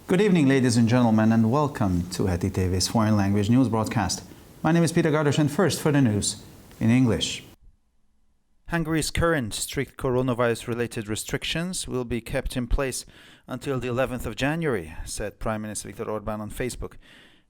Good evening, ladies and gentlemen, and welcome to Heti TV's foreign language news broadcast. My name is Peter Gardosh, and first for the news in English. Hungary's current strict coronavirus-related restrictions will be kept in place until the 11th of January, said Prime Minister Viktor Orbán on Facebook.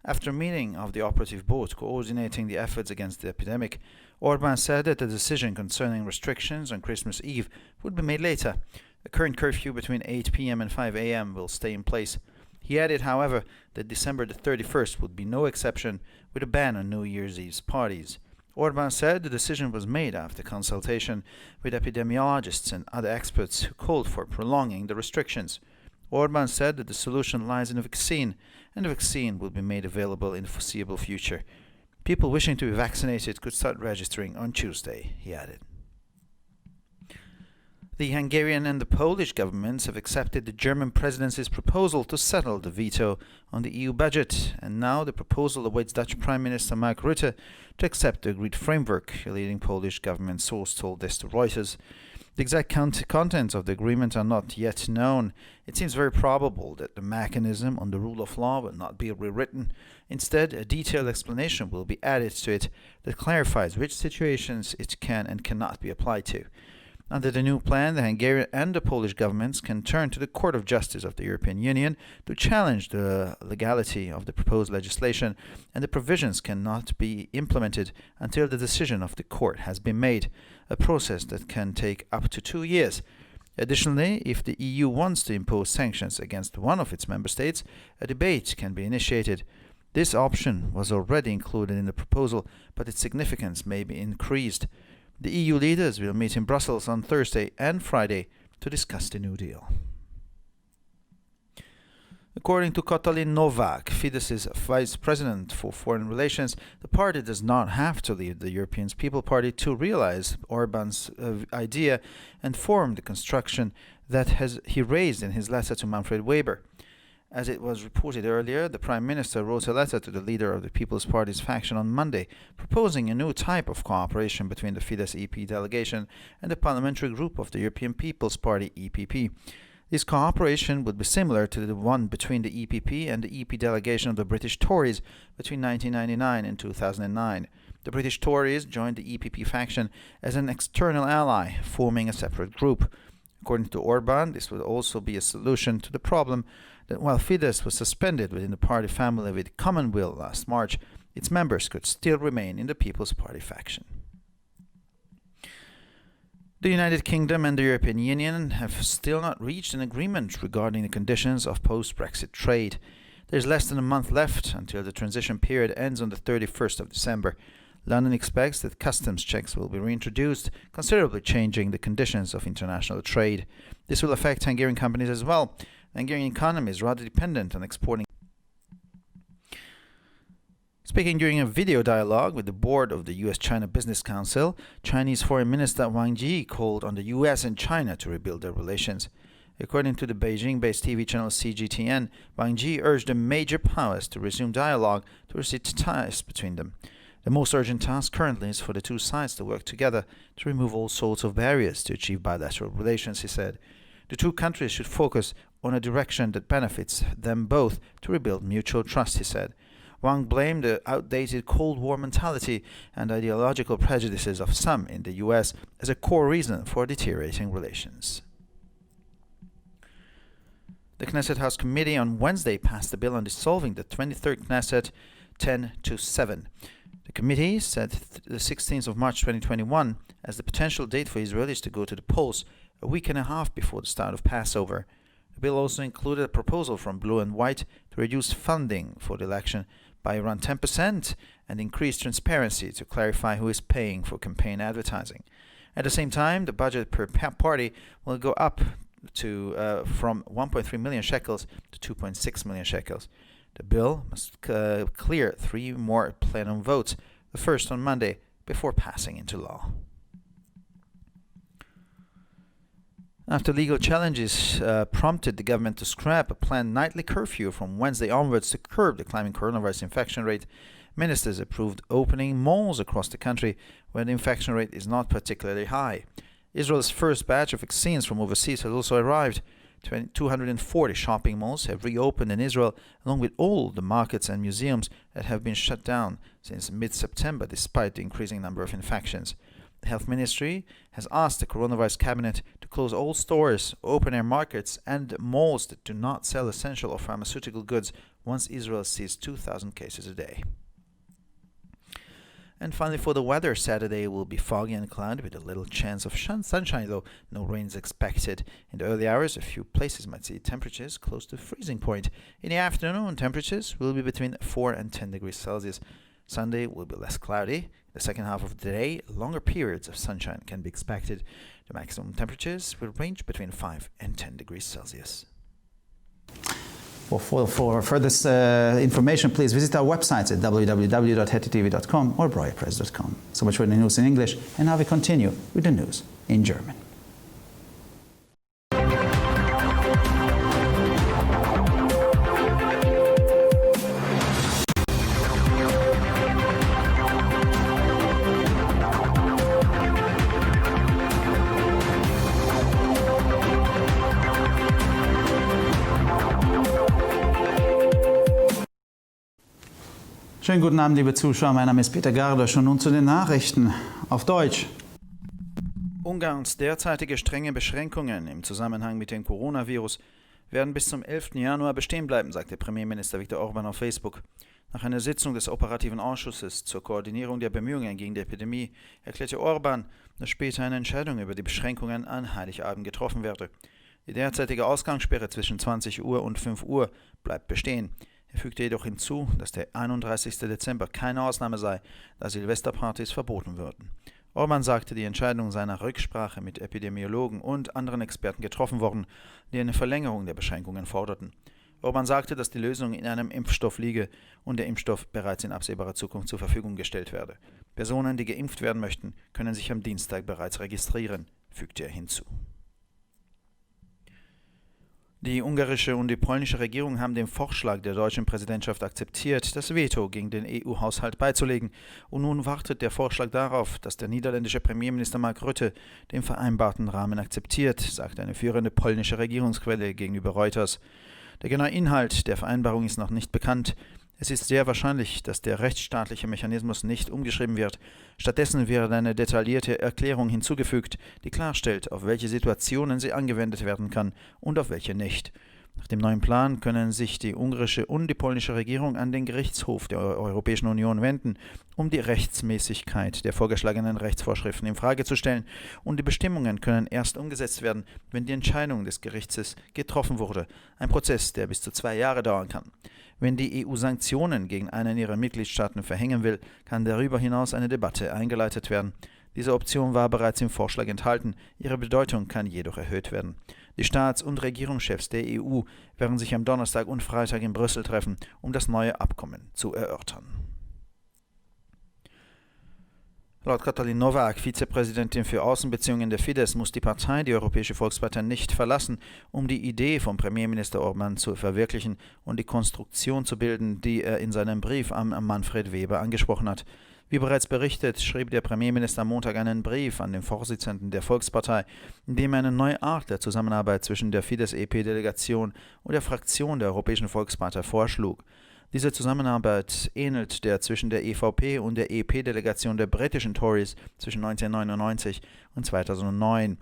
After a meeting of the operative board coordinating the efforts against the epidemic, Orbán said that the decision concerning restrictions on Christmas Eve would be made later. The current curfew between 8 p.m. and 5 a.m. will stay in place. He added, however, that December the 31st would be no exception, with a ban on New Year's Eve's parties. Orbán said the decision was made after consultation with epidemiologists and other experts who called for prolonging the restrictions. Orbán said that the solution lies in a vaccine, and the vaccine will be made available in the foreseeable future. People wishing to be vaccinated could start registering on Tuesday, he added. The Hungarian and the Polish governments have accepted the German presidency's proposal to settle the veto on the EU budget, and now the proposal awaits Dutch Prime Minister Mark Rutte to accept the agreed framework, a leading Polish government source told this to Reuters. The exact contents of the agreement are not yet known. It seems very probable that the mechanism on the rule of law will not be rewritten. Instead, a detailed explanation will be added to it that clarifies which situations it can and cannot be applied to. Under the new plan, the Hungarian and the Polish governments can turn to the Court of Justice of the European Union to challenge the legality of the proposed legislation, and the provisions cannot be implemented until the decision of the court has been made, a process that can take up to 2 years. Additionally, if the EU wants to impose sanctions against one of its member states, a debate can be initiated. This option was already included in the proposal, but its significance may be increased. The EU leaders will meet in Brussels on Thursday and Friday to discuss the New Deal. According to Katalin Novák, Fidesz's vice president for foreign relations, the party does not have to leave the European People Party to realize Orbán's idea and form the construction that he raised in his letter to Manfred Weber. As it was reported earlier, the Prime Minister wrote a letter to the leader of the People's Party's faction on Monday, proposing a new type of cooperation between the Fidesz EP delegation and the parliamentary group of the European People's Party EPP. This cooperation would be similar to the one between the EPP and the EP delegation of the British Tories between 1999 and 2009. The British Tories joined the EPP faction as an external ally, forming a separate group. According to Orbán, this would also be a solution to the problem that while Fidesz was suspended within the party family with common will last March, its members could still remain in the People's Party faction. The United Kingdom and the European Union have still not reached an agreement regarding the conditions of post-Brexit trade. There is less than a month left until the transition period ends on the 31st of December. London expects that customs checks will be reintroduced, considerably changing the conditions of international trade. This will affect Hungarian companies as well. The Hungarian economy is rather dependent on exporting. Speaking during a video dialogue with the board of the U.S.-China Business Council, Chinese Foreign Minister Wang Yi called on the U.S. and China to rebuild their relations. According to the Beijing-based TV channel CGTN, Wang Yi urged the major powers to resume dialogue to reset ties between them. The most urgent task currently is for the two sides to work together to remove all sorts of barriers to achieve bilateral relations, he said. The two countries should focus on a direction that benefits them both to rebuild mutual trust, he said. Wang blamed the outdated Cold War mentality and ideological prejudices of some in the U.S. as a core reason for deteriorating relations. The Knesset House Committee on Wednesday passed a bill on dissolving the 23rd Knesset 10-7. The committee set the 16th of March 2021 as the potential date for Israelis to go to the polls, a week and a half before the start of Passover. The bill also included a proposal from Blue and White to reduce funding for the election by around 10% and increase transparency to clarify who is paying for campaign advertising. At the same time, the budget per party will go up to from 1.3 million shekels to 2.6 million shekels. The bill must clear 3 more plenum votes, the first on Monday, before passing into law. After legal challenges prompted the government to scrap a planned nightly curfew from Wednesday onwards to curb the climbing coronavirus infection rate, ministers approved opening malls across the country where the infection rate is not particularly high. Israel's first batch of vaccines from overseas has also arrived. 240 shopping malls have reopened in Israel, along with all the markets and museums that have been shut down since mid-September despite the increasing number of infections. The Health Ministry has asked the coronavirus cabinet to close all stores, open-air markets and malls that do not sell essential or pharmaceutical goods once Israel sees 2,000 cases a day. And finally, for the weather, Saturday will be foggy and cloudy with a little chance of sunshine, though no rain is expected. In the early hours, a few places might see temperatures close to freezing point. In the afternoon, temperatures will be between 4 and 10 degrees Celsius. Sunday will be less cloudy. The second half of the day, longer periods of sunshine can be expected. The maximum temperatures will range between 5 and 10 degrees Celsius. For further information, please visit our websites at www.hetitv.com or breuerpress.com. So much for the news in English, and now we continue with the news in German. Schönen guten Abend, liebe Zuschauer. Mein Name ist Peter Gardosch und nun zu den Nachrichten auf Deutsch. Ungarns derzeitige strenge Beschränkungen im Zusammenhang mit dem Coronavirus werden bis zum 11. Januar bestehen bleiben, sagte Premierminister Viktor Orbán auf Facebook. Nach einer Sitzung des operativen Ausschusses zur Koordinierung der Bemühungen gegen die Epidemie erklärte Orbán, dass später eine Entscheidung über die Beschränkungen an Heiligabend getroffen werde. Die derzeitige Ausgangssperre zwischen 20 Uhr und 5 Uhr bleibt bestehen. Er fügte jedoch hinzu, dass der 31. Dezember keine Ausnahme sei, da Silvesterpartys verboten würden. Orbán sagte, die Entscheidung sei nach Rücksprache mit Epidemiologen und anderen Experten getroffen worden, die eine Verlängerung der Beschränkungen forderten. Orbán sagte, dass die Lösung in einem Impfstoff liege und der Impfstoff bereits in absehbarer Zukunft zur Verfügung gestellt werde. Personen, die geimpft werden möchten, können sich am Dienstag bereits registrieren, fügte er hinzu. Die ungarische und die polnische Regierung haben den Vorschlag der deutschen Präsidentschaft akzeptiert, das Veto gegen den EU-Haushalt beizulegen. Und nun wartet der Vorschlag darauf, dass der niederländische Premierminister Mark Rutte den vereinbarten Rahmen akzeptiert, sagte eine führende polnische Regierungsquelle gegenüber Reuters. Der genaue Inhalt der Vereinbarung ist noch nicht bekannt. Es ist sehr wahrscheinlich, dass der rechtsstaatliche Mechanismus nicht umgeschrieben wird. Stattdessen wird eine detaillierte Erklärung hinzugefügt, die klarstellt, auf welche Situationen sie angewendet werden kann und auf welche nicht. Nach dem neuen Plan können sich die ungarische und die polnische Regierung an den Gerichtshof der Europäischen Union wenden, um die Rechtmäßigkeit der vorgeschlagenen Rechtsvorschriften in Frage zu stellen, und die Bestimmungen können erst umgesetzt werden, wenn die Entscheidung des Gerichts getroffen wurde, ein Prozess, der bis zu 2 Jahre dauern kann. Wenn die EU Sanktionen gegen einen ihrer Mitgliedstaaten verhängen will, kann darüber hinaus eine Debatte eingeleitet werden. Diese Option war bereits im Vorschlag enthalten, ihre Bedeutung kann jedoch erhöht werden. Die Staats- und Regierungschefs der EU werden sich am Donnerstag und Freitag in Brüssel treffen, um das neue Abkommen zu erörtern. Laut Katalin Nowak, Vizepräsidentin für Außenbeziehungen der Fidesz, muss die Partei die Europäische Volkspartei nicht verlassen, um die Idee von Premierminister Orbán zu verwirklichen und die Konstruktion zu bilden, die er in seinem Brief an Manfred Weber angesprochen hat. Wie bereits berichtet, schrieb der Premierminister am Montag einen Brief an den Vorsitzenden der Volkspartei, in dem er eine neue Art der Zusammenarbeit zwischen der Fidesz-EP-Delegation und der Fraktion der Europäischen Volkspartei vorschlug. Diese Zusammenarbeit ähnelt der zwischen der EVP und der EP-Delegation der britischen Tories zwischen 1999 und 2009.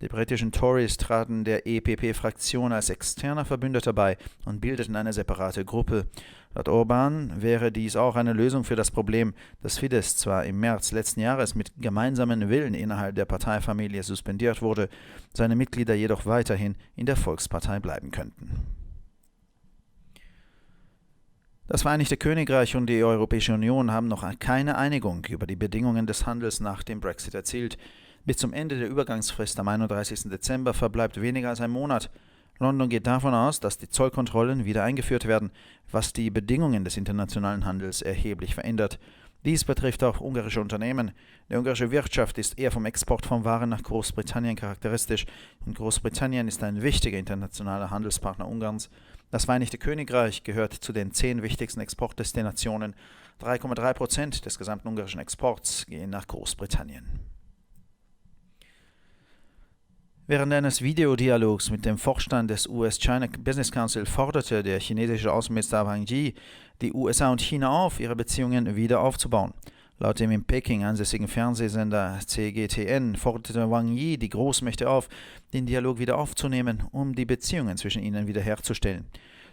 Die britischen Tories traten der EPP-Fraktion als externer Verbündeter bei und bildeten eine separate Gruppe. Laut Orbán wäre dies auch eine Lösung für das Problem, dass Fidesz zwar im März letzten Jahres mit gemeinsamen Willen innerhalb der Parteifamilie suspendiert wurde, seine Mitglieder jedoch weiterhin in der Volkspartei bleiben könnten. Das Vereinigte Königreich und die Europäische Union haben noch keine Einigung über die Bedingungen des Handels nach dem Brexit erzielt. Bis zum Ende der Übergangsfrist am 31. Dezember verbleibt weniger als ein Monat. London geht davon aus, dass die Zollkontrollen wieder eingeführt werden, was die Bedingungen des internationalen Handels erheblich verändert. Dies betrifft auch ungarische Unternehmen. Die ungarische Wirtschaft ist eher vom Export von Waren nach Großbritannien charakteristisch, und Großbritannien ist ein wichtiger internationaler Handelspartner Ungarns. Das Vereinigte Königreich gehört zu den 10 wichtigsten Exportdestinationen. 3,3% des gesamten ungarischen Exports gehen nach Großbritannien. Während eines Videodialogs mit dem Vorstand des US-China Business Council forderte der chinesische Außenminister Wang Yi die USA und China auf, ihre Beziehungen wieder aufzubauen. Laut dem in Peking ansässigen Fernsehsender CGTN forderte Wang Yi die Großmächte auf, den Dialog wieder aufzunehmen, um die Beziehungen zwischen ihnen wiederherzustellen.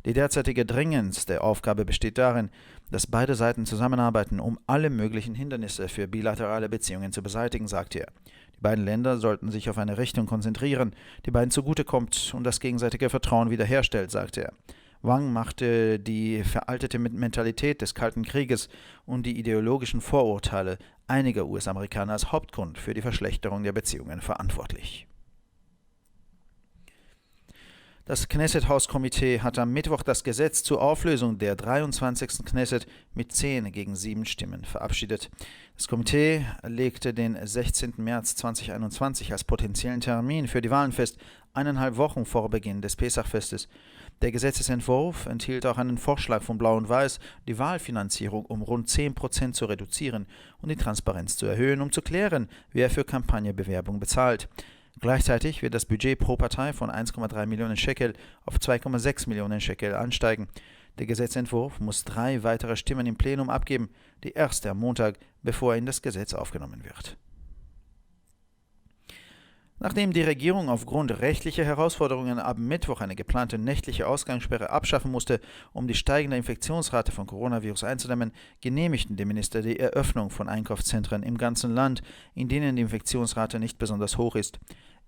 Die derzeitige dringendste Aufgabe besteht darin, dass beide Seiten zusammenarbeiten, um alle möglichen Hindernisse für bilaterale Beziehungen zu beseitigen, sagte er. Die beiden Länder sollten sich auf eine Richtung konzentrieren, die beiden zugutekommt und das gegenseitige Vertrauen wiederherstellt, sagte er. Wang machte die veraltete Mentalität des Kalten Krieges und die ideologischen Vorurteile einiger US-Amerikaner als Hauptgrund für die Verschlechterung der Beziehungen verantwortlich. Das Knesset-Hauskomitee hat am Mittwoch das Gesetz zur Auflösung der 23. Knesset mit 10 gegen 7 Stimmen verabschiedet. Das Komitee legte den 16. März 2021 als potenziellen Termin für die Wahlen fest, 1,5 Wochen vor Beginn des Pesachfestes. Der Gesetzesentwurf enthielt auch einen Vorschlag von Blau und Weiß, die Wahlfinanzierung um rund 10% zu reduzieren und die Transparenz zu erhöhen, um zu klären, wer für Kampagnebewerbung bezahlt. Gleichzeitig wird das Budget pro Partei von 1,3 Millionen Shekel auf 2,6 Millionen Shekel ansteigen. Der Gesetzentwurf muss 3 weitere Stimmen im Plenum abgeben, die erste am Montag, bevor er in das Gesetz aufgenommen wird. Nachdem die Regierung aufgrund rechtlicher Herausforderungen ab Mittwoch eine geplante nächtliche Ausgangssperre abschaffen musste, um die steigende Infektionsrate von Coronavirus einzudämmen, genehmigten die Minister die Eröffnung von Einkaufszentren im ganzen Land, in denen die Infektionsrate nicht besonders hoch ist.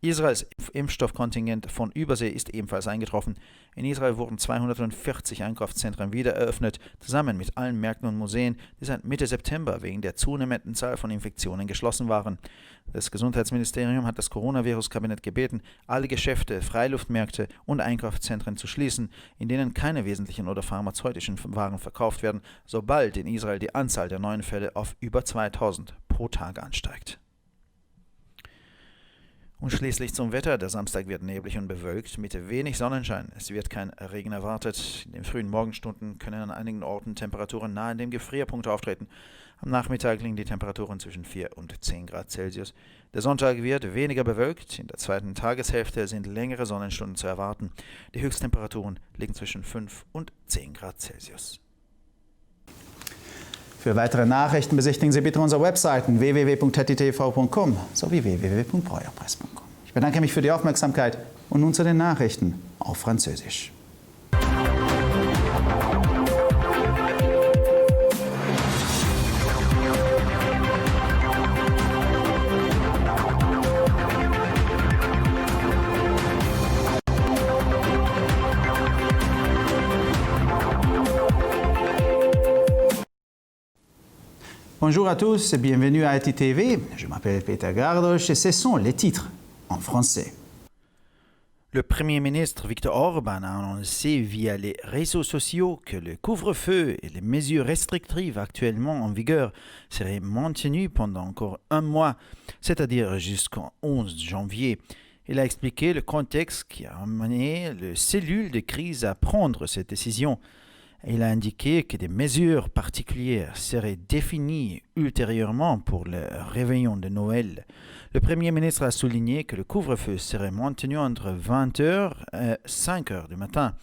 Israels Impfstoffkontingent von Übersee ist ebenfalls eingetroffen. In Israel wurden 240 Einkaufszentren wieder eröffnet, zusammen mit allen Märkten und Museen, die seit Mitte September wegen der zunehmenden Zahl von Infektionen geschlossen waren. Das Gesundheitsministerium hat das Coronavirus-Kabinett gebeten, alle Geschäfte, Freiluftmärkte und Einkaufszentren zu schließen, in denen keine wesentlichen oder pharmazeutischen Waren verkauft werden, sobald in Israel die Anzahl der neuen Fälle auf über 2000 pro Tag ansteigt. Und schließlich zum Wetter. Der Samstag wird neblig und bewölkt mit wenig Sonnenschein. Es wird kein Regen erwartet. In den frühen Morgenstunden können an einigen Orten Temperaturen nahe dem Gefrierpunkt auftreten. Am Nachmittag liegen die Temperaturen zwischen 4 und 10 Grad Celsius. Der Sonntag wird weniger bewölkt. In der zweiten Tageshälfte sind längere Sonnenstunden zu erwarten. Die Höchsttemperaturen liegen zwischen 5 und 10 Grad Celsius. Für weitere Nachrichten besichtigen Sie bitte unsere Webseiten www.hettitv.com sowie www.breuerpresse.com. Ich bedanke mich für die Aufmerksamkeit und nun zu den Nachrichten auf Französisch. Bonjour à tous et bienvenue à HettitV. Je m'appelle Peter Gardosch et ce sont les titres en français. Le Premier ministre Viktor Orban a annoncé via les réseaux sociaux que le couvre-feu et les mesures restrictives actuellement en vigueur seraient maintenues pendant encore un mois, c'est-à-dire jusqu'au 11 janvier. Il a expliqué le contexte qui a amené les cellules de crise à prendre cette décision. Il a indiqué que des mesures particulières seraient définies ultérieurement pour le réveillon de Noël. Le Premier ministre a souligné que le couvre-feu serait maintenu entre 20h et 5h du matin.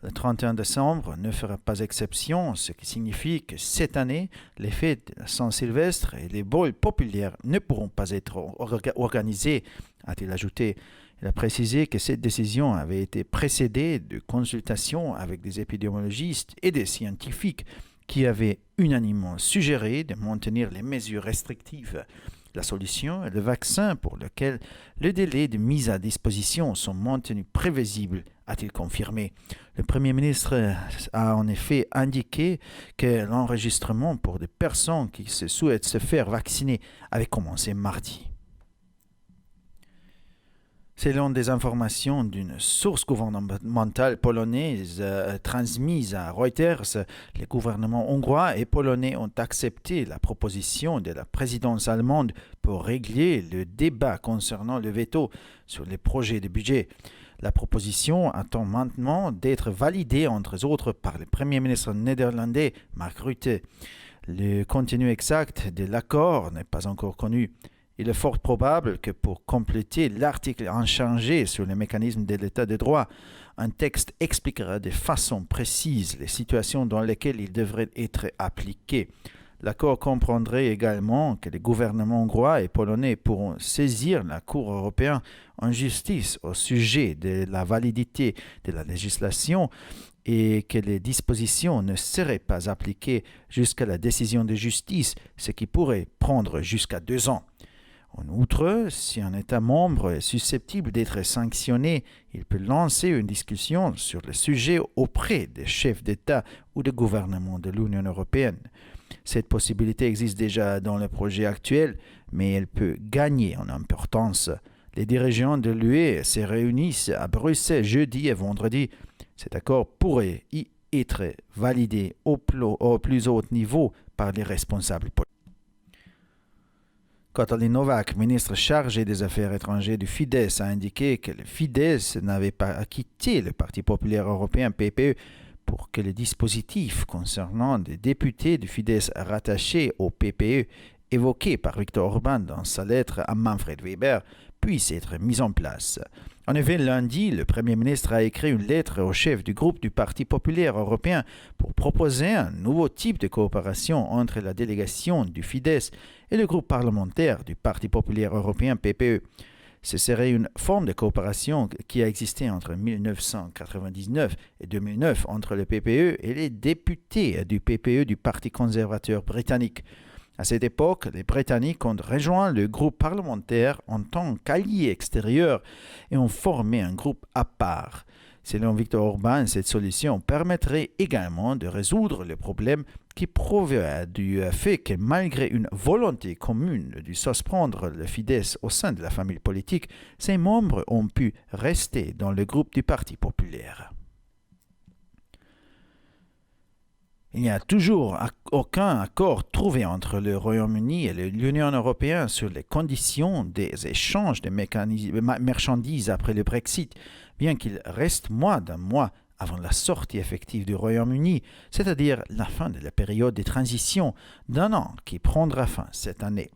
Le 31 décembre ne fera pas exception, ce qui signifie que cette année, les fêtes de Saint-Sylvestre et les bols populaires ne pourront pas être organisés, a-t-il ajouté. Il a précisé que cette décision avait été précédée de consultations avec des épidémiologistes et des scientifiques qui avaient unanimement suggéré de maintenir les mesures restrictives. La solution est le vaccin pour lequel le délai de mise à disposition sont maintenus prévisibles, a-t-il confirmé. Le Premier ministre a en effet indiqué que l'enregistrement pour des personnes qui se souhaitent se faire vacciner avait commencé mardi. Selon des informations d'une source gouvernementale polonaise transmise à Reuters, les gouvernements hongrois et polonais ont accepté la proposition de la présidence allemande pour régler le débat concernant le veto sur les projets de budget. La proposition attend maintenant d'être validée entre autres par le Premier ministre néerlandais Mark Rutte. Le contenu exact de l'accord n'est pas encore connu. Il est fort probable que pour compléter l'article inchangé sur le mécanisme de l'état de droit, un texte expliquera de façon précise les situations dans lesquelles il devrait être appliqué. L'accord comprendrait également que les gouvernements hongrois et polonais pourront saisir la Cour européenne en justice au sujet de la validité de la législation et que les dispositions ne seraient pas appliquées jusqu'à la décision de justice, ce qui pourrait prendre jusqu'à 2 ans. En outre, si un État membre est susceptible d'être sanctionné, il peut lancer une discussion sur le sujet auprès des chefs d'État ou de gouvernement de l'Union européenne. Cette possibilité existe déjà dans le projet actuel, mais elle peut gagner en importance. Les dirigeants de l'UE se réunissent à Bruxelles jeudi et vendredi. Cet accord pourrait y être validé au plus haut niveau par les responsables politiques. Katalin Novák, ministre chargé des Affaires étrangères du Fidesz, a indiqué que le Fidesz n'avait pas quitté le Parti populaire européen PPE pour que les dispositifs concernant des députés du Fidesz rattachés au PPE évoqués par Viktor Orban dans sa lettre à Manfred Weber puissent être mis en place. En effet, lundi, le Premier ministre a écrit une lettre au chef du groupe du Parti populaire européen pour proposer un nouveau type de coopération entre la délégation du Fidesz et le groupe parlementaire du Parti populaire européen PPE. Ce serait une forme de coopération qui a existé entre 1999 et 2009 entre le PPE et les députés du PPE du Parti conservateur britannique. À cette époque, les Britanniques ont rejoint le groupe parlementaire en tant qu'alliés extérieurs et ont formé un groupe à part. Selon Viktor Orban, cette solution permettrait également de résoudre le problème qui provient du fait que malgré une volonté commune de suspendre le Fidesz au sein de la famille politique, ses membres ont pu rester dans le groupe du Parti populaire. Il n'y a toujours aucun accord trouvé entre le Royaume-Uni et l'Union européenne sur les conditions des échanges de marchandises après le Brexit, bien qu'il reste moins d'un mois avant la sortie effective du Royaume-Uni, c'est-à-dire la fin de la période de transition d'1 an qui prendra fin cette année.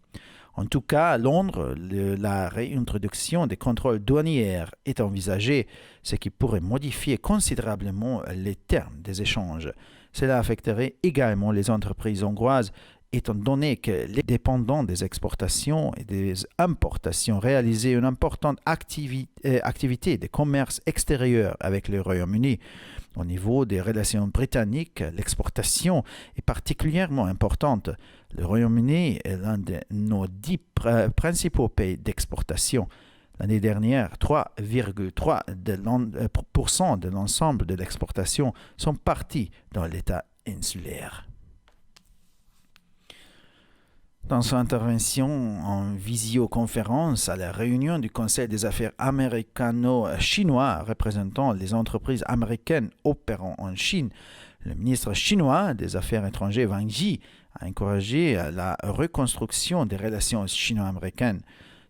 En tout cas, à Londres, la réintroduction des contrôles douaniers est envisagée, ce qui pourrait modifier considérablement les termes des échanges. Cela affecterait également les entreprises hongroises, étant donné que les dépendants des exportations et des importations réalisaient une importante activité de commerce extérieur avec le Royaume-Uni. Au niveau des relations britanniques, l'exportation est particulièrement importante. Le Royaume-Uni est l'un de nos 10 principaux pays d'exportation. L'année dernière, 3,3% de l'ensemble de l'exportation sont partis dans l'État insulaire. Dans son intervention en visioconférence à la réunion du Conseil des affaires américano-chinois représentant les entreprises américaines opérant en Chine, le ministre chinois des Affaires étrangères Wang Yi a encouragé la reconstruction des relations chino-américaines.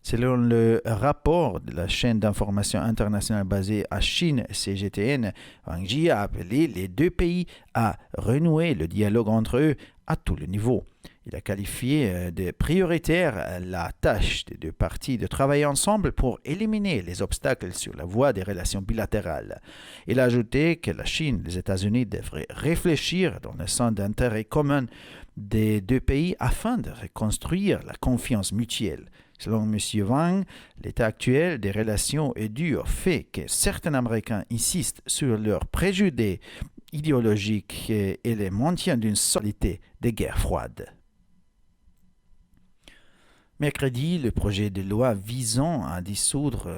Selon le rapport de la chaîne d'information internationale basée à Chine, CGTN, Wang Yi a appelé les deux pays à renouer le dialogue entre eux à tous les niveaux. Il a qualifié de prioritaire la tâche des deux parties de travailler ensemble pour éliminer les obstacles sur la voie des relations bilatérales. Il a ajouté que la Chine et les États-Unis devraient réfléchir dans le sens d'intérêt commun des deux pays afin de reconstruire la confiance mutuelle. Selon M. Wang, l'état actuel des relations est dû au fait que certains Américains insistent sur leurs préjugés idéologiques et le maintien d'une solidité de guerre froide. Mercredi, le projet de loi visant à dissoudre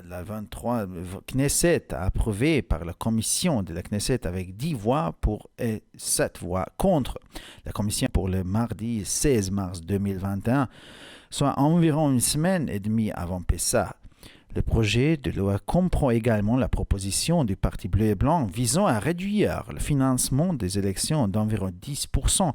la 23 Knesset a approuvé par la commission de la Knesset avec 10 voix pour et 7 voix contre. La commission pour le mardi 16 mars 2021, soit environ une semaine et demie avant Pessah. Le projet de loi comprend également la proposition du Parti bleu et blanc visant à réduire le financement des élections d'environ 10%,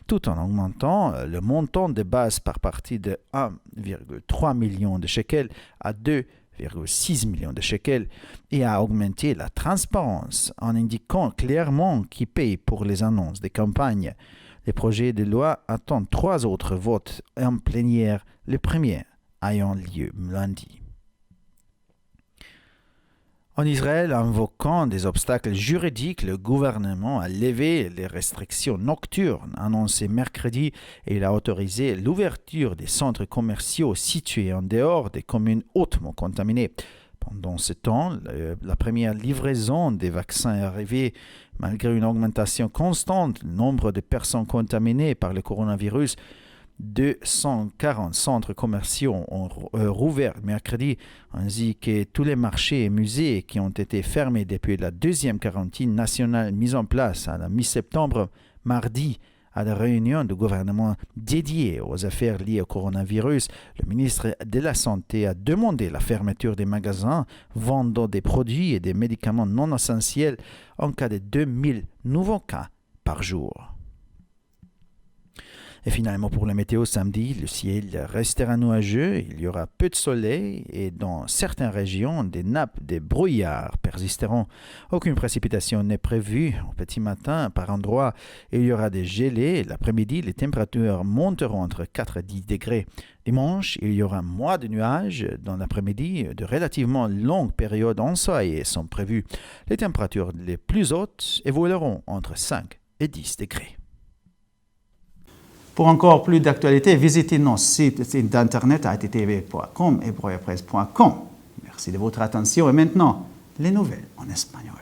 tout en augmentant le montant de base par parti de 1,3 million de shekels à 2,6 millions de shekels et à augmenter la transparence en indiquant clairement qui paye pour les annonces des campagnes. Les projets de loi attendent 3 autres votes en plénière, le 1er ayant lieu lundi. En Israël, invoquant des obstacles juridiques, le gouvernement a levé les restrictions nocturnes annoncées mercredi et il a autorisé l'ouverture des centres commerciaux situés en dehors des communes hautement contaminées. Pendant ce temps, la première livraison des vaccins est arrivée malgré une augmentation constante du nombre de personnes contaminées par le coronavirus. 240 centres commerciaux ont rouvert mercredi, ainsi que tous les marchés et musées qui ont été fermés depuis la deuxième quarantaine nationale mise en place à la mi-septembre. Mardi, à la réunion du gouvernement dédiée aux affaires liées au coronavirus, le ministre de la Santé a demandé la fermeture des magasins vendant des produits et des médicaments non essentiels en cas de 2000 nouveaux cas par jour. Et finalement, pour la météo samedi, le ciel restera nuageux, il y aura peu de soleil et dans certaines régions, des nappes de brouillard persisteront. Aucune précipitation n'est prévue au petit matin par endroits. Il y aura des gelées. L'après-midi, les températures monteront entre 4 et 10 degrés. Dimanche, il y aura moins de nuages. Dans l'après-midi, de relativement longues périodes ensoleillées sont prévues. Les températures les plus hautes évolueront entre 5 et 10 degrés. Pour encore plus d'actualités, visitez nos sites d'internet attv.com et broyapresse.com. Merci de votre attention et maintenant, les nouvelles en espagnol.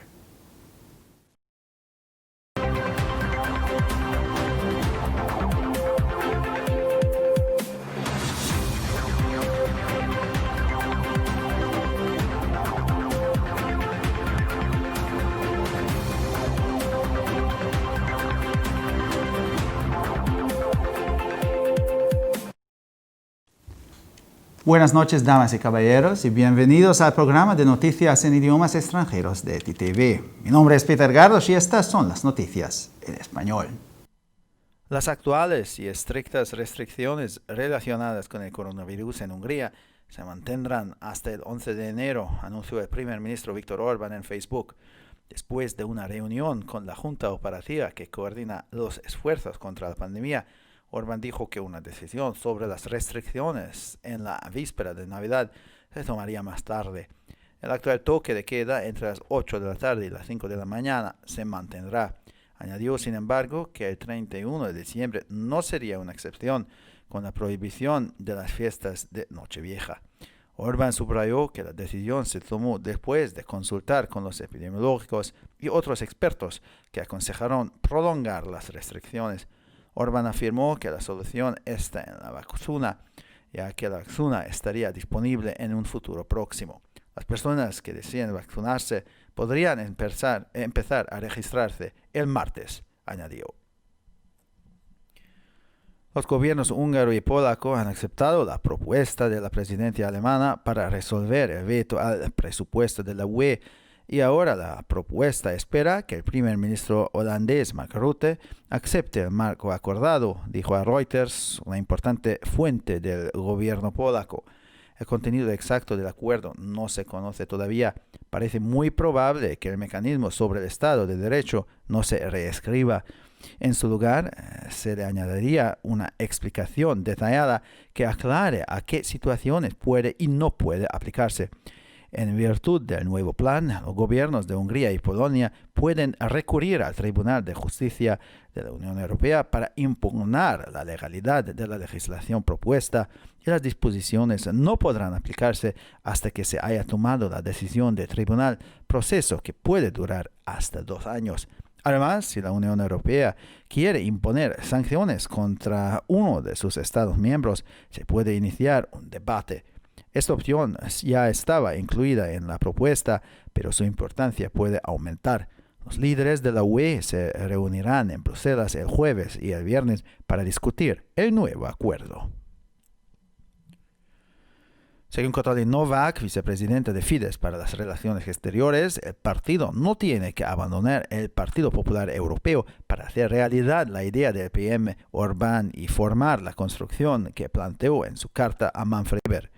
Buenas noches, damas y caballeros, y bienvenidos al programa de noticias en idiomas extranjeros de TTV. Mi nombre es Peter Gardos y estas son las noticias en español. Las actuales y estrictas restricciones relacionadas con el coronavirus en Hungría se mantendrán hasta el 11 de enero, anunció el primer ministro Viktor Orbán en Facebook. Después de una reunión con la Junta Operativa que coordina los esfuerzos contra la pandemia, Orbán dijo que una decisión sobre las restricciones en la víspera de Navidad se tomaría más tarde. El actual toque de queda entre las 8 de la tarde y las 5 de la mañana se mantendrá. Añadió, sin embargo, que el 31 de diciembre no sería una excepción con la prohibición de las fiestas de Nochevieja. Orbán subrayó que la decisión se tomó después de consultar con los epidemiólogos y otros expertos que aconsejaron prolongar las restricciones. Orbán afirmó que la solución está en la vacuna, ya que la vacuna estaría disponible en un futuro próximo. Las personas que deseen vacunarse podrían empezar a registrarse el martes, añadió. Los gobiernos húngaro y polaco han aceptado la propuesta de la presidencia alemana para resolver el veto al presupuesto de la UE. Y ahora la propuesta espera que el primer ministro holandés Mark Rutte acepte el marco acordado, dijo a Reuters, una importante fuente del gobierno polaco. El contenido exacto del acuerdo no se conoce todavía. Parece muy probable que el mecanismo sobre el Estado de Derecho no se reescriba. En su lugar, se le añadiría una explicación detallada que aclare a qué situaciones puede y no puede aplicarse. En virtud del nuevo plan, los gobiernos de Hungría y Polonia pueden recurrir al Tribunal de Justicia de la Unión Europea para impugnar la legalidad de la legislación propuesta y las disposiciones no podrán aplicarse hasta que se haya tomado la decisión del tribunal, proceso que puede durar hasta 2 años. Además, si la Unión Europea quiere imponer sanciones contra uno de sus Estados miembros, se puede iniciar un debate. Esta opción ya estaba incluida en la propuesta, pero su importancia puede aumentar. Los líderes de la UE se reunirán en Bruselas el jueves y el viernes para discutir el nuevo acuerdo. Según Katalin Novak, vicepresidente de Fidesz para las relaciones exteriores, el partido no tiene que abandonar el Partido Popular Europeo para hacer realidad la idea del PM Orbán y formar la construcción que planteó en su carta a Manfred Weber.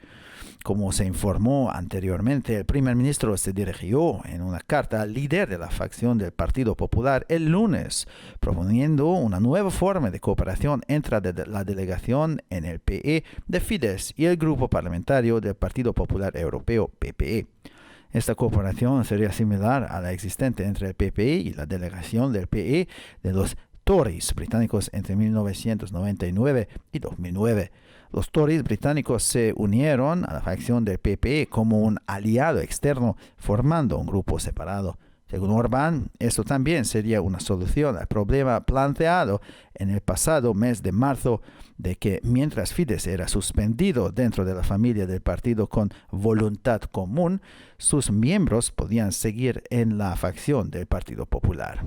Como se informó anteriormente, el primer ministro se dirigió en una carta al líder de la facción del Partido Popular el lunes, proponiendo una nueva forma de cooperación entre la delegación en el PE de Fidesz y el grupo parlamentario del Partido Popular Europeo, PPE. Esta cooperación sería similar a la existente entre el PPE y la delegación del PE de los Tories británicos entre 1999 y 2009. Los Tories británicos se unieron a la facción del PPE como un aliado externo, formando un grupo separado. Según Orbán, esto también sería una solución al problema planteado en el pasado mes de marzo de que mientras Fidesz era suspendido dentro de la familia del partido con voluntad común, sus miembros podían seguir en la facción del Partido Popular.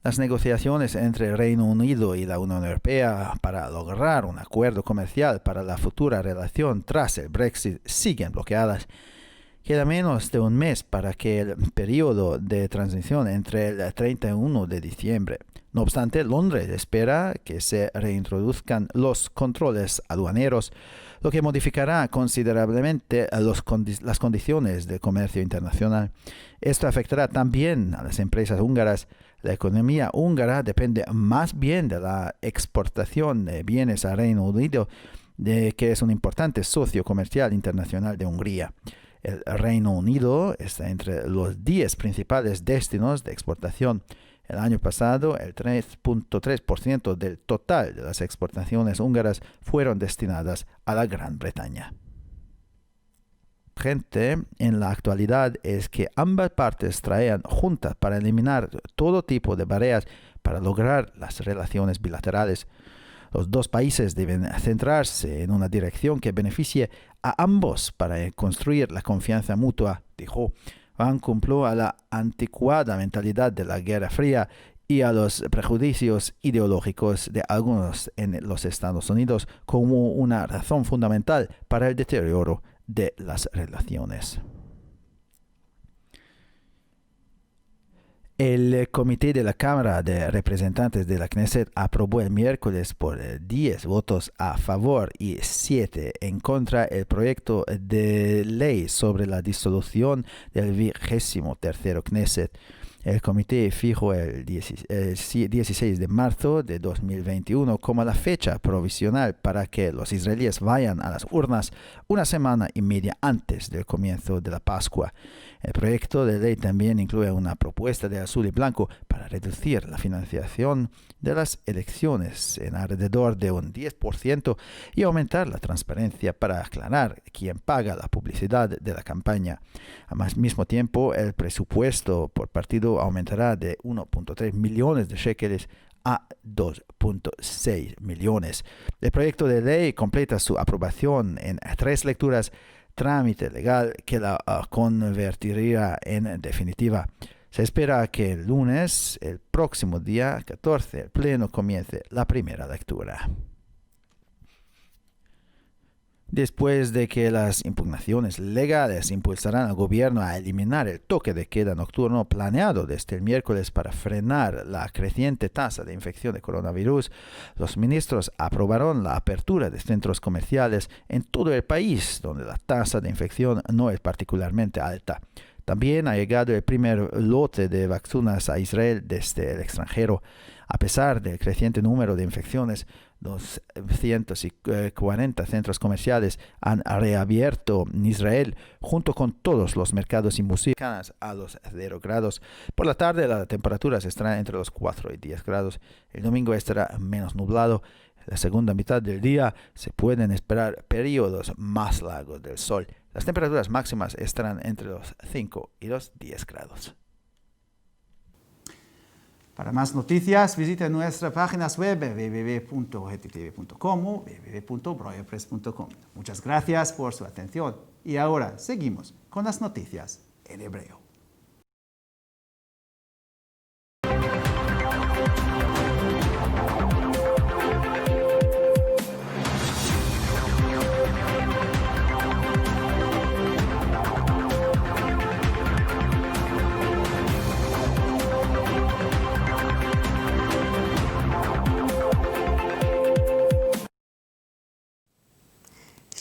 Las negociaciones entre el Reino Unido y la Unión Europea para lograr un acuerdo comercial para la futura relación tras el Brexit siguen bloqueadas. Queda menos de un mes para que el periodo de transición entre el 31 de diciembre. No obstante, Londres espera que se reintroduzcan los controles aduaneros, lo que modificará considerablemente las condiciones de comercio internacional. Esto afectará también a las empresas húngaras. La economía húngara depende más bien de la exportación de bienes al Reino Unido, que es un importante socio comercial internacional de Hungría. El Reino Unido está entre los 10 principales destinos de exportación. El año pasado, el 3.3% del total de las exportaciones húngaras fueron destinadas a la Gran Bretaña. Urgente en la actualidad es que ambas partes trabajan juntas para eliminar todo tipo de barreras para lograr las relaciones bilaterales. Los dos países deben centrarse en una dirección que beneficie a ambos para construir la confianza mutua, dijo. Van cumplió a la anticuada mentalidad de la Guerra Fría y a los prejuicios ideológicos de algunos en los Estados Unidos como una razón fundamental para el deterioro de las relaciones. El Comité de la Cámara de Representantes de la Knesset aprobó el miércoles por 10 votos a favor y 7 en contra el proyecto de ley sobre la disolución del 23º Knesset. El comité fijó el 16 de marzo de 2021 como la fecha provisional para que los israelíes vayan a las urnas una semana y media antes del comienzo de la Pascua. El proyecto de ley también incluye una propuesta de azul y blanco para reducir la financiación de las elecciones en alrededor de un 10% y aumentar la transparencia para aclarar quién paga la publicidad de la campaña. Al mismo tiempo, el presupuesto por partido aumentará de 1.3 millones de shekeles a 2.6 millones. El proyecto de ley completa su aprobación en 3 lecturas, trámite legal que la convertiría en definitiva. Se espera que el lunes, el próximo día 14, el Pleno comience la primera lectura. Después de que las impugnaciones legales impulsarán al gobierno a eliminar el toque de queda nocturno planeado desde el miércoles para frenar la creciente tasa de infección de coronavirus, los ministros aprobaron la apertura de centros comerciales en todo el país donde la tasa de infección no es particularmente alta. También ha llegado el primer lote de vacunas a Israel desde el extranjero. A pesar del creciente número de infecciones, 240 centros comerciales han reabierto en Israel junto con todos los mercados y músicas a los 0 grados. Por la tarde la temperatura estará entre los 4 y 10 grados. El domingo estará menos nublado. En la segunda mitad del día se pueden esperar periodos más largos del sol. Las temperaturas máximas estarán entre los 5 y los 10 grados. Para más noticias, visite nuestras páginas web www.gttv.com o www.breuerpress.com. Muchas gracias por su atención y ahora seguimos con las noticias en hebreo.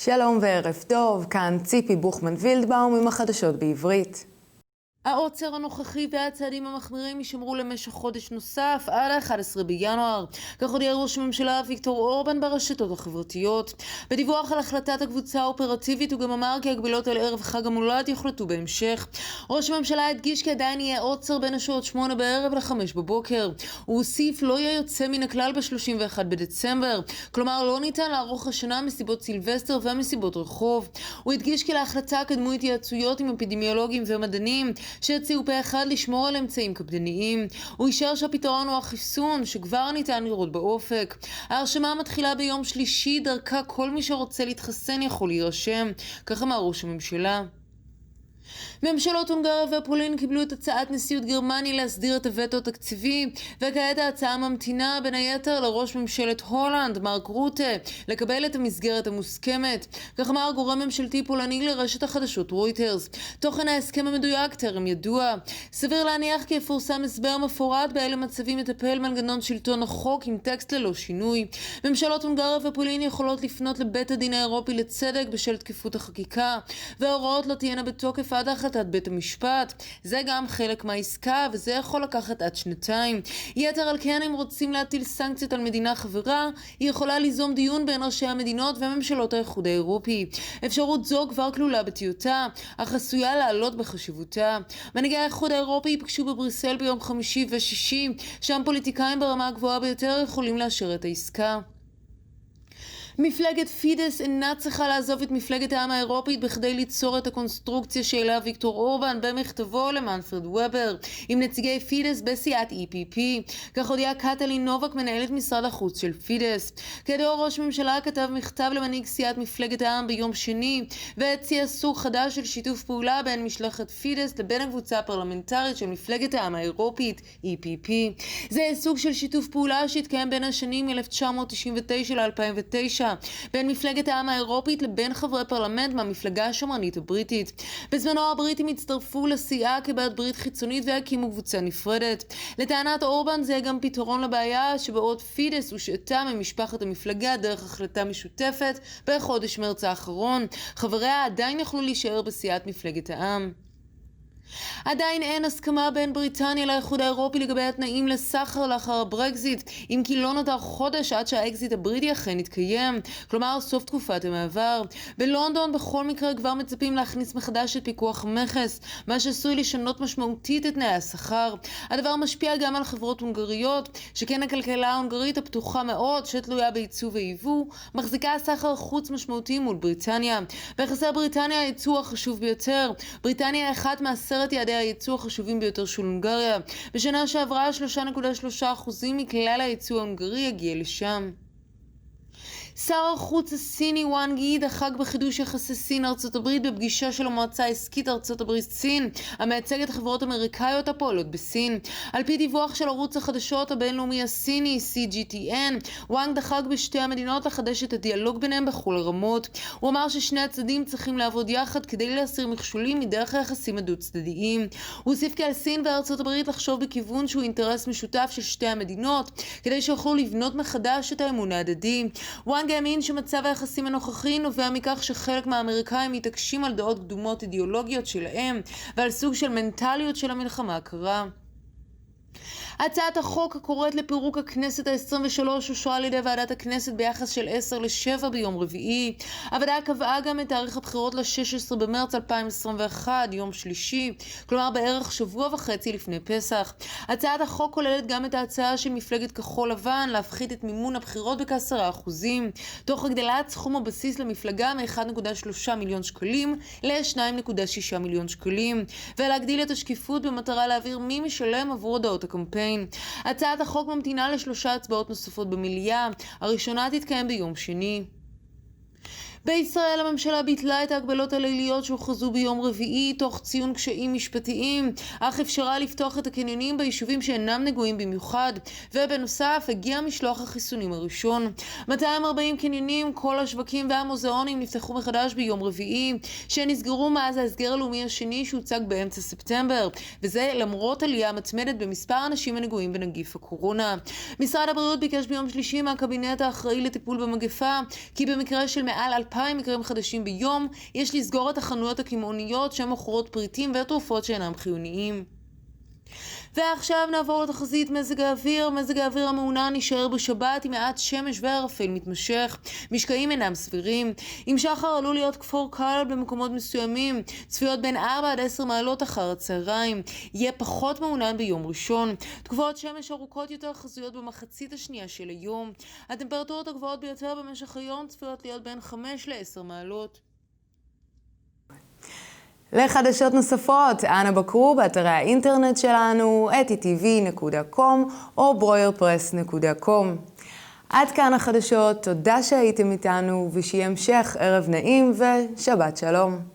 שלום וערב טוב, כאן ציפי בוכמן וילדבאום עם החדשות בעברית. העוצר הנוכחי והצעדים המחמירים יישמרו למשך חודש נוסף עד ה-11 בינואר. כך הודיע ראש הממשלה ויקטור אורבן ברשתות החברתיות. בדיווח על החלטת הקבוצה האופרטיבית הוא גם אמר כי הגבילות על ערב חג המולד יוחלטו בהמשך. ראש הממשלה הדגיש כי עדיין יהיה עוצר בין השעות 8 בערב ל-5 בבוקר. הוא הוסיף לא יהיה יוצא מן הכלל ב-31 בדצמבר. כלומר לא ניתן לערוך השנה מסיבות סילבסטר ומסיבות רחוב. הוא הדגיש כי להחלטה קדמו התייעצויות עם אפידמיולוגים ומדענים שהציעו פה אחד לשמור על אמצעים קפדניים. הוא אישר שהפתרון הוא החיסון שכבר ניתן לראות באופק. ההרשמה מתחילה ביום שלישי, דרכה כל מי שרוצה להתחסן יכול להירשם, כך אמר ראש הממשלה. ממשלות הונגריה ופולין קיבלו את הצעת נשיאות גרמניה להסדיר את הווטו התקציבי, וכעת ההצעה ממתינה בין היתר לראש ממשלת הולנד, מרק רוטה, לקבל את המסגרת המוסכמת. כך אמר גורם ממשלתי פולני לרשת החדשות רויטרס. תוכן ההסכם המדויק טרם ידוע. סביר להניח כי יפורסם הסבר מפורט באילו מצבים מטפל מנגנון שלטון החוק עם טקסט ללא שינוי. ממשלות הונגריה ופולין יכולות לפנות לבית הדין האירופי לצדק בשל תקפות החקיקה, וההוראות לא תהיינה בתוקף עד החלטת בית המשפט. זה גם חלק מהעסקה וזה יכול לקחת עד 2 יתר על כן, אם רוצים להטיל סנקציות על מדינה חברה, היא יכולה ליזום דיון בין ראשי המדינות וממשלות האיחוד האירופי. אפשרות זו כבר כלולה בטיוטה, אך עשויה לעלות בחשיבותה. מנהיגי האיחוד האירופי ייפגשו בבריסל ביום חמישי ושישי, שם פוליטיקאים ברמה הגבוהה ביותר יכולים לאשר את העסקה. מפלגת פידס אינה צריכה לעזוב את מפלגת העם האירופית בכדי ליצור את הקונסטרוקציה שאלה ויקטור אורבן במכתבו למנפרד וובר עם נציגי פידס בסיעת EPP. כך הודיעה קטלין נובק, מנהלת משרד החוץ של פידס. כדאו ראש ממשלה כתב מכתב למנהיג סיעת מפלגת העם ביום שני והציע סוג חדש של שיתוף פעולה בין משלחת פידס לבין הקבוצה הפרלמנטרית של מפלגת העם האירופית EPP. זה סוג של שיתוף פעולה שהתקיים בין השנים 1999 ל-2009 בין מפלגת העם האירופית לבין חברי פרלמנט מהמפלגה השמרנית הבריטית. בזמנו הבריטים הצטרפו לסיעה כבעד ברית חיצונית והקימו קבוצה נפרדת. לטענת אורבן זה גם פתרון לבעיה שבעוד פידס הושעתה ממשפחת המפלגה דרך החלטה משותפת בחודש מרץ האחרון. חבריה עדיין יכלו להישאר בסיעת מפלגת העם. עדיין אין הסכמה בין בריטניה לאיחוד האירופי לגבי התנאים לסחר לאחר הברקזיט, אם כי לא נותר חודש עד שהאקזיט הבריטי אכן יתקיים, כלומר סוף תקופת המעבר. בלונדון בכל מקרה כבר מצפים להכניס מחדש את פיקוח מכס, מה שעשוי לשנות משמעותית את תנאי השכר. הדבר משפיע גם על חברות הונגריות, שכן הכלכלה ההונגרית הפתוחה מאוד, שתלויה בייצוא וייבוא, מחזיקה סחר חוץ משמעותי מול בריטניה. ביחסי בריטניה הייצוא החשוב ביותר. בריטניה אחת מעשרת יעדי הייצוא החשובים ביותר של הונגריה. בשנה שעברה 3.3% מכלל הייצוא ההונגרי הגיע לשם. שר החוץ הסיני וואנג יי דחק בחידוש יחסי סין ארצות הברית בפגישה של המועצה העסקית ארצות הברית סין, המייצגת חברות אמריקאיות הפועלות בסין. על פי דיווח של ערוץ החדשות הבינלאומי הסיני CGTN, וואנג דחק בשתי המדינות לחדש את הדיאלוג ביניהם בכל הרמות. הוא אמר ששני הצדדים צריכים לעבוד יחד כדי להסיר מכשולים מדרך היחסים הדו-צדדיים. הוא הוסיף כי על סין וארצות הברית לחשוב בכיוון שהוא אינטרס משותף של שתי המדינות, כדי שיוכלו לבנות מחדש את האמון ההדדי. וואנג האמין שמצב היחסים הנוכחי נובע מכך שחלק מהאמריקאים מתעקשים על דעות קדומות אידיאולוגיות שלהם ועל סוג של מנטליות של המלחמה הקרה. הצעת החוק הקוראת לפירוק הכנסת ה-23 אושרה על ידי ועדת הכנסת ביחס של 10-7 ביום רביעי. הוועדה קבעה גם את תאריך הבחירות ל-16 במרץ 2021, יום שלישי, כלומר בערך שבוע וחצי לפני פסח. הצעת החוק כוללת גם את ההצעה של מפלגת כחול לבן להפחית את מימון הבחירות בכ10%, תוך הגדלת סכום הבסיס למפלגה מ-1.3 מיליון שקלים ל-2.6 מיליון שקלים, ולהגדיל את השקיפות במטרה להעביר מי משלם עבור הודעות הקמפיין. הצעת החוק ממתינה ל3 הצבעות נוספות במליאה, הראשונה תתקיים ביום שני. בישראל הממשלה ביטלה את ההגבלות הליליות שהוכרזו ביום רביעי תוך ציון קשיים משפטיים, אך אפשרה לפתוח את הקניונים ביישובים שאינם נגועים במיוחד, ובנוסף הגיע משלוח החיסונים הראשון. 240 קניונים, כל השווקים והמוזיאונים נפתחו מחדש ביום רביעי, שנסגרו מאז ההסגר הלאומי השני שהוצג באמצע ספטמבר, וזה למרות עלייה מתמדת במספר האנשים הנגועים בנגיף הקורונה. משרד הבריאות ביקש ביום שלישי מהקבינט האחראי לטיפול במגפה כי במקרה של מעל 2,000 מקרים חדשים ביום, יש לסגור את החנויות הקמעוניות שמוכרות פריטים ותרופות שאינם חיוניים. ועכשיו נעבור לתחזית מזג האוויר. מזג האוויר המעונן נשאר בשבת עם מעט שמש וערפל מתמשך. משקעים אינם סבירים. עם שחר עלול להיות כפור קל במקומות מסוימים. צפויות בין 4 עד 10 מעלות אחר הצהריים. יהיה פחות מעונן ביום ראשון. תקופות שמש ארוכות יותר חזויות במחצית השנייה של היום. הטמפרטורות הגבוהות ביותר במשך היום צפויות להיות בין 5 ל-10 מעלות. לחדשות נוספות, אנא בקרו באתרי האינטרנט שלנו, etitv.com או broyerpress.com. עד כאן החדשות, תודה שהייתם איתנו ושיהיה המשך ערב נעים ושבת שלום.